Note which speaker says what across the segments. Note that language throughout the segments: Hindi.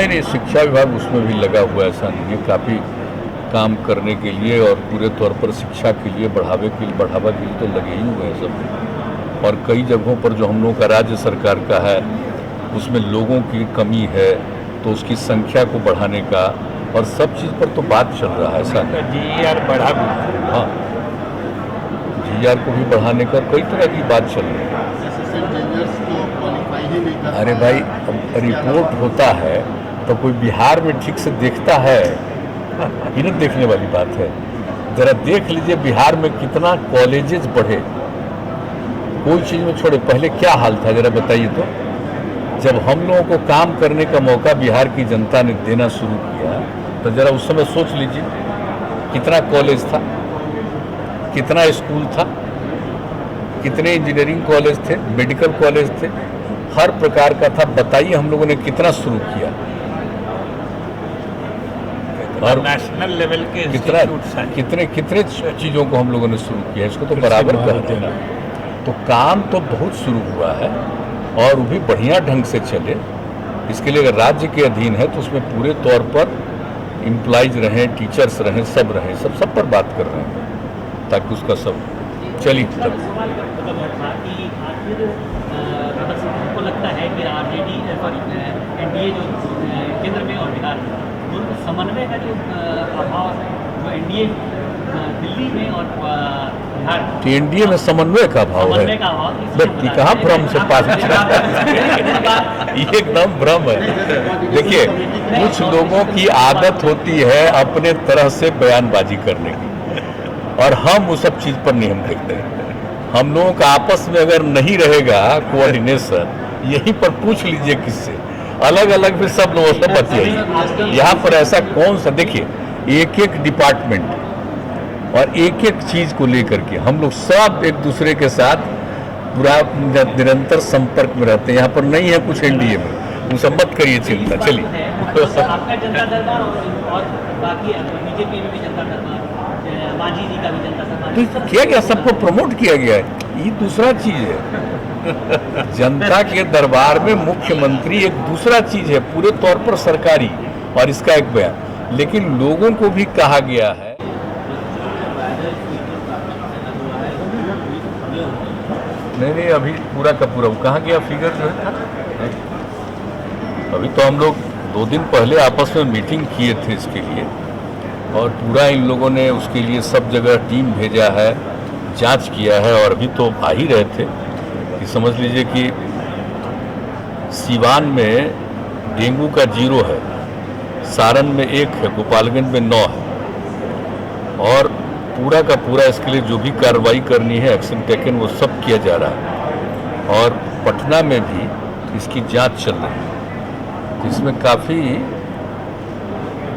Speaker 1: नहीं, शिक्षा विभाग उसमें भी लगा हुआ है, ऐसा नहीं है, काफ़ी काम करने के लिए और पूरे तौर पर शिक्षा के लिए बढ़ावा के लिए तो लगे ही हुए हैं सब। और कई जगहों पर जो हम लोगों का राज्य सरकार का है उसमें लोगों की कमी है तो उसकी संख्या को बढ़ाने का और सब चीज़ पर तो बात चल रहा है, ऐसा नहीं।
Speaker 2: GER बढ़ा भी,
Speaker 1: हाँ, GER को भी बढ़ाने का कई तरह की बात चल रही है। अरे भाई, अब रिपोर्ट होता है तो कोई बिहार में ठीक से देखता है, ये नहीं देखने वाली बात है। ज़रा देख लीजिए बिहार में कितना कॉलेजेस बढ़े, कोई चीज़ में छोड़े। पहले क्या हाल था ज़रा बताइए तो। जब हम लोगों को काम करने का मौका बिहार की जनता ने देना शुरू किया तो ज़रा उस समय सोच लीजिए कितना कॉलेज था, कितना स्कूल था, कितने इंजीनियरिंग कॉलेज थे, मेडिकल कॉलेज थे, हर प्रकार का था। बताइए हम लोगों ने कितना शुरू किया
Speaker 2: और नेशनल लेवल के
Speaker 1: कितने चीज़ों को हम लोगों ने शुरू किया, इसको तो बराबर कर देना। तो काम तो बहुत शुरू हुआ है और वो भी बढ़िया ढंग से चले। इसके लिए अगर राज्य के अधीन है तो उसमें पूरे तौर पर एम्प्लॉइज रहें, टीचर्स रहें, सब रहें, सब पर बात कर रहे हैं ताकि उसका सब चली तब।
Speaker 3: हमको लगता है कि RJD NDA जो केंद्र में और बिहार में दोनों समन्वय का जो अभाव है, जो NDA दिल्ली में और बिहार में,
Speaker 1: NDA में समन्वय का अभाव है। व्यक्ति कहाँ भ्रम से पास ये एकदम भ्रम है। देखिए, कुछ लोगों की आदत होती है अपने तरह से बयानबाजी करने की और हम उस सब चीज़ पर नहीं हम देखते हैं। हम लोगों का आपस में अगर नहीं रहेगा कोऑर्डिनेशन, यहीं पर पूछ लीजिए किससे, अलग अलग फिर सब लोगों से बतियाइए। यहाँ पर ऐसा कौन सा, देखिए एक एक डिपार्टमेंट और एक एक चीज़ को लेकर के हम लोग सब एक दूसरे के साथ पूरा निरंतर संपर्क में रहते हैं। यहाँ पर नहीं है कुछ NDA में, वो सब मत करिए चिंता। चलिए
Speaker 3: आपका जनता दरबार और बाकी BJP में भी जनता दरबार, मांझी जी का भी जनता दरबार
Speaker 1: तो किया गया, सबको प्रमोट किया गया है। ये दूसरा चीज़ है। जनता के दरबार में मुख्यमंत्री एक दूसरा चीज़ है, पूरे तौर पर सरकारी और इसका एक बयान। लेकिन लोगों को भी कहा गया है, नहीं अभी पूरा का पूरा कहाँ गया फिगर जो है। अभी तो हम लोग 2 दिन पहले आपस में मीटिंग किए थे इसके लिए और पूरा इन लोगों ने उसके लिए सब जगह टीम भेजा है, जांच किया है और अभी तो आ ही रहे थे कि समझ लीजिए कि सीवान में डेंगू का 0 है, सारण में 1 है, गोपालगंज में 9 है और पूरा का पूरा इसके लिए जो भी कार्रवाई करनी है, एक्शन टेकन, वो सब किया जा रहा है। और पटना में भी इसकी जांच चल रही है। तो इसमें काफ़ी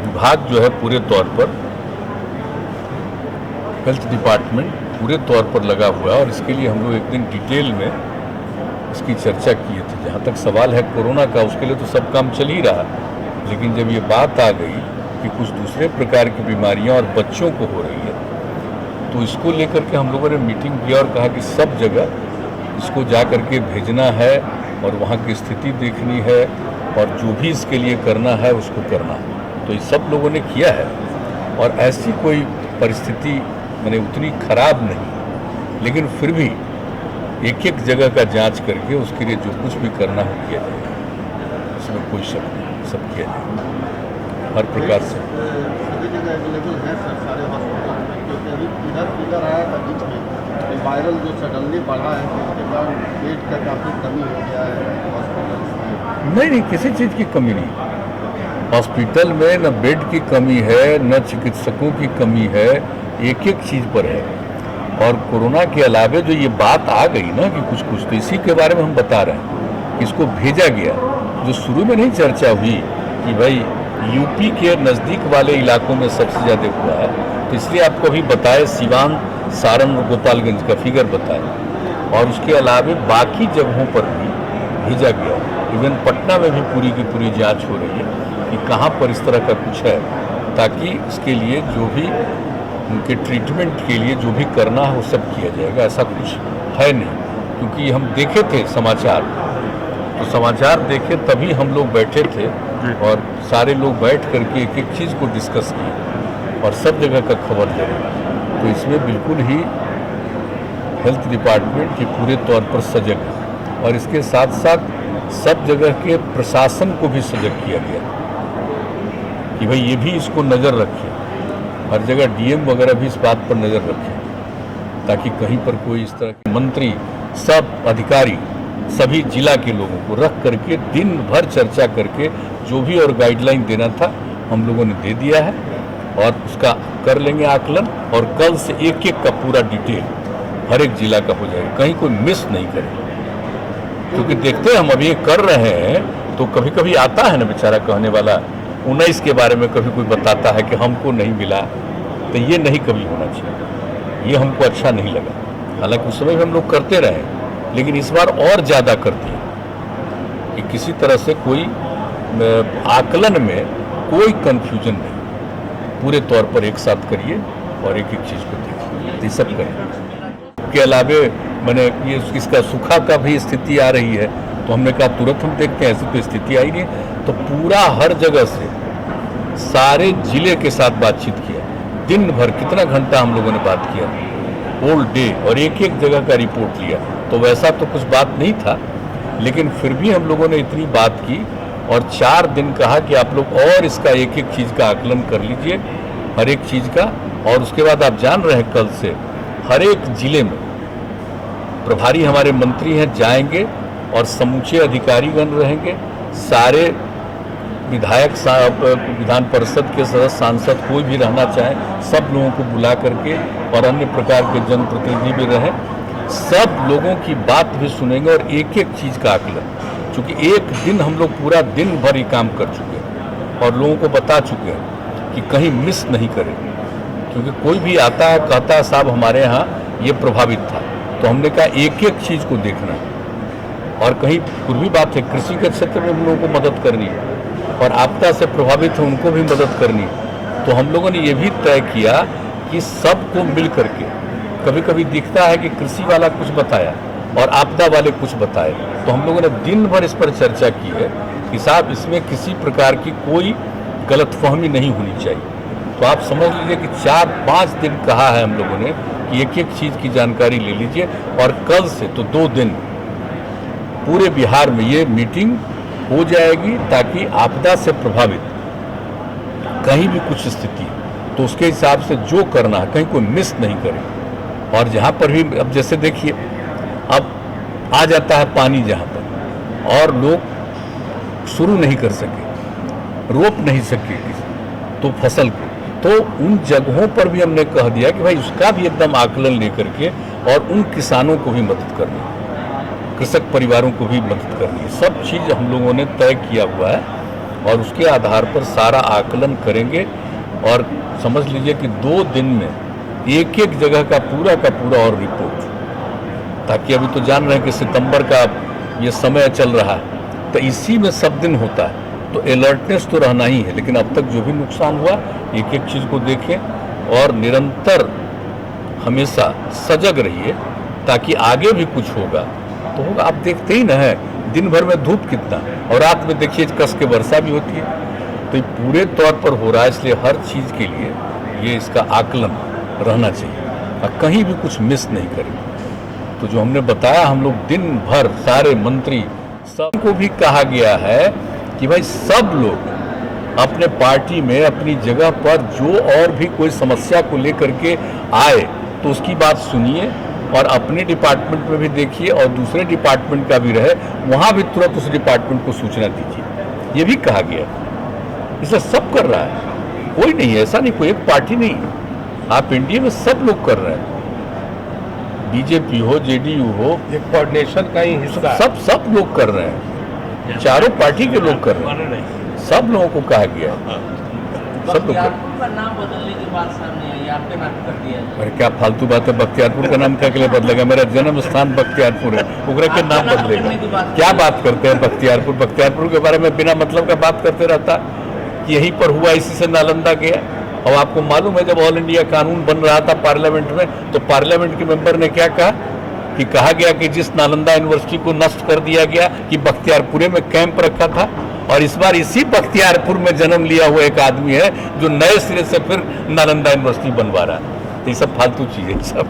Speaker 1: विभाग जो है पूरे तौर पर, हेल्थ डिपार्टमेंट पूरे तौर पर लगा हुआ है और इसके लिए हम लोग एक दिन डिटेल में इसकी चर्चा किए थे। जहाँ तक सवाल है कोरोना का, उसके लिए तो सब काम चल ही रहा, लेकिन जब ये बात आ गई कि कुछ दूसरे प्रकार की बीमारियाँ और बच्चों को हो रही है तो इसको लेकर के हम लोगों ने मीटिंग किया और कहा कि सब जगह इसको जा कर के भेजना है और वहाँ की स्थिति देखनी है और जो भी इसके लिए करना है उसको करना है। तो ये सब लोगों ने किया है और ऐसी कोई परिस्थिति मैंने उतनी खराब नहीं, लेकिन फिर भी एक एक जगह का जांच करके उसके लिए जो कुछ भी करना हो किया जाएगा, इसमें कोई शक नहीं, सब किया जाएगा हर प्रकार से।
Speaker 4: वायरल जो सडनली बढ़ा है उसके बाद बेड का काफ़ी कमी हो गया है हॉस्पिटल
Speaker 1: में। नहीं, किसी चीज़ की कमी नहीं। हॉस्पिटल में न बेड की कमी है, न चिकित्सकों की कमी है, एक एक चीज़ पर है। और कोरोना के अलावे जो ये बात आ गई ना कि कुछ तो इसी के बारे में हम बता रहे हैं कि इसको भेजा गया। जो शुरू में नहीं चर्चा हुई कि भाई यूपी के नज़दीक वाले इलाकों में सबसे ज़्यादा हुआ है, तो इसलिए आपको अभी बताए सीवान, सारण और गोपालगंज का फिगर बताए और उसके अलावे बाकी जगहों पर भी भेजा गया। इवन पटना में भी पूरी की पूरी जांच हो रही है कि कहाँ पर इस तरह का कुछ है, ताकि इसके लिए जो भी उनके ट्रीटमेंट के लिए जो भी करना है वो सब किया जाएगा। ऐसा कुछ है नहीं, क्योंकि हम देखे थे समाचार, तो समाचार देखे तभी हम लोग बैठे थे और सारे लोग बैठ करके एक एक चीज़ को डिस्कस किए और सब जगह का खबर ले रहे हैं। तो इसमें बिल्कुल ही हेल्थ डिपार्टमेंट ये पूरे तौर पर सजग है और इसके साथ साथ सब जगह के प्रशासन को भी सजग किया गया कि भाई ये भी इसको नज़र रखें, हर जगह डीएम वगैरह भी इस बात पर नज़र रखें ताकि कहीं पर कोई इस तरह के मंत्री, सब अधिकारी, सभी जिला के लोगों को रख करके दिन भर चर्चा करके जो भी और गाइडलाइन देना था हम लोगों ने दे दिया है और उसका कर लेंगे आकलन और कल से एक एक का पूरा डिटेल हर एक जिला का हो जाएगा, कहीं कोई मिस नहीं करे। क्योंकि देखते हैं हम अभी ये कर रहे हैं तो कभी कभी आता है ना बेचारा कहने वाला 19 के बारे में कभी कोई बताता है कि हमको नहीं मिला, तो ये नहीं कभी होना चाहिए, ये हमको अच्छा नहीं लगा। हालांकि उस समय भी हम लोग करते रहे, लेकिन इस बार और ज़्यादा कर दिए कि किसी तरह से कोई आकलन में कोई कन्फ्यूजन नहीं, पूरे तौर पर एक साथ करिए और एक एक चीज़ को देखिए, ये सब करिए। के अलावे मैंने ये इसका सूखा का भी स्थिति आ रही है तो हमने कहा तुरंत हम देखते हैं, ऐसी तो स्थिति आई नहीं, तो पूरा हर जगह से सारे जिले के साथ बातचीत किया, दिन भर कितना घंटा हम लोगों ने बात किया, होल डे, और एक एक जगह का रिपोर्ट लिया। तो वैसा तो कुछ बात नहीं था, लेकिन फिर भी हम लोगों ने इतनी बात की और 4 दिन कहा कि आप लोग और इसका एक एक चीज़ का आकलन कर लीजिए, हर एक चीज़ का। और उसके बाद आप जान रहे हैं कल से हर एक जिले में प्रभारी हमारे मंत्री हैं, जाएंगे और समूचे अधिकारीगण रहेंगे, सारे विधायक साहब, विधान परिषद के सदस्य, सांसद कोई भी रहना चाहे सब लोगों को बुला करके और अन्य प्रकार के जनप्रतिनिधि भी रहें, सब लोगों की बात भी सुनेंगे और एक एक चीज़ का आकलन, क्योंकि एक दिन हम लोग पूरा दिन भर ही काम कर चुके हैं और लोगों को बता चुके हैं कि कहीं मिस नहीं करें। क्योंकि कोई भी आता है कहता है साहब हमारे यहाँ ये प्रभावित था, तो हमने कहा एक एक चीज़ को देखना है। और कहीं पूर्वी बात है, कृषि के क्षेत्र में हम लोगों को मदद करनी है और आपदा से प्रभावित है उनको भी मदद करनी है। तो हम लोगों ने ये भी तय किया कि सबको मिल करके, कभी कभी दिखता है कि कृषि वाला कुछ बताया और आपदा वाले कुछ बताए, तो हम लोगों ने दिन भर इस पर चर्चा की है कि साहब इसमें किसी प्रकार की कोई गलतफहमी नहीं होनी चाहिए। तो आप समझ लीजिए कि 4-5 दिन कहा है हम लोगों ने कि एक एक चीज़ की जानकारी ले लीजिए और कल से तो 2 दिन पूरे बिहार में ये मीटिंग हो जाएगी ताकि आपदा से प्रभावित कहीं भी कुछ स्थिति तो उसके हिसाब से जो करना है कहीं कोई मिस नहीं करे। और जहाँ पर भी अब जैसे देखिए अब आ जाता है पानी जहाँ पर और लोग शुरू नहीं कर सके, रोप नहीं सके तो फसल को, तो उन जगहों पर भी हमने कह दिया कि भाई उसका भी एकदम आकलन लेकर के और उन किसानों को भी मदद करनी है, कृषक परिवारों को भी मदद करनी है। सब चीज़ हम लोगों ने तय किया हुआ है और उसके आधार पर सारा आकलन करेंगे और समझ लीजिए कि 2 दिन में एक एक जगह का पूरा और रिपोर्ट, ताकि अभी तो जान रहे हैं कि सितंबर का ये समय चल रहा है तो इसी में सब दिन होता है, तो अलर्टनेस तो रहना ही है। लेकिन अब तक जो भी नुकसान हुआ एक एक चीज़ को देखें और निरंतर हमेशा सजग रहिए ताकि आगे भी कुछ होगा तो होगा। आप देखते ही ना है दिन भर में धूप कितना और रात में देखिए कस के वर्षा भी होती है, तो ये पूरे तौर पर हो रहा है। इसलिए हर चीज़ के लिए ये इसका आकलन रहना चाहिए और कहीं भी कुछ मिस नहीं करें। तो जो हमने बताया हम लोग दिन भर सारे मंत्री सबको भी कहा गया है कि भाई सब लोग अपने पार्टी में अपनी जगह पर जो और भी कोई समस्या को लेकर के आए तो उसकी बात सुनिए और अपने डिपार्टमेंट में भी देखिए और दूसरे डिपार्टमेंट का भी रहे वहाँ भी तुरंत उस डिपार्टमेंट को सूचना दीजिए, ये भी कहा गया। इसे सब कर रहा है, कोई नहीं है ऐसा नहीं, कोई एक पार्टी नहीं है, आप इंडिया में सब लोग कर रहे हैं, बीजेपी हो जेडीयू हो,
Speaker 2: एक कोऑर्डिनेशन का ही हिस्सा
Speaker 1: सब लोग कर रहे हैं, चारों पार्टी के लोग कर रहे हैं, सब लोगों को कहा गया है, सब लोग
Speaker 5: का नाम बदलने की बात सामने आई, आपके नाम कर दिया।
Speaker 1: अरे क्या फालतू बात है, बख्तियारपुर का नाम क्या के लिए बदलेगा? मेरा जन्म स्थान बख्तियारपुर है, उगरा के नाम बदलेगा? क्या बात करते हैं बख्तियारपुर के बारे में बिना मतलब का बात करते रहता कि यहीं पर हुआ, इसी से नालंदा गया। और आपको मालूम है जब ऑल इंडिया कानून बन रहा था पार्लियामेंट में तो पार्लियामेंट के मेंबर ने क्या कहा कि कहा गया कि जिस नालंदा यूनिवर्सिटी को नष्ट कर दिया गया कि बख्तियारपुर में कैंप रखा था और इस बार इसी बख्तियारपुर में जन्म लिया हुआ एक आदमी है जो नए सिरे से फिर नालंदा यूनिवर्सिटी बनवा रहा है। ये सब फालतू चीज़ें सब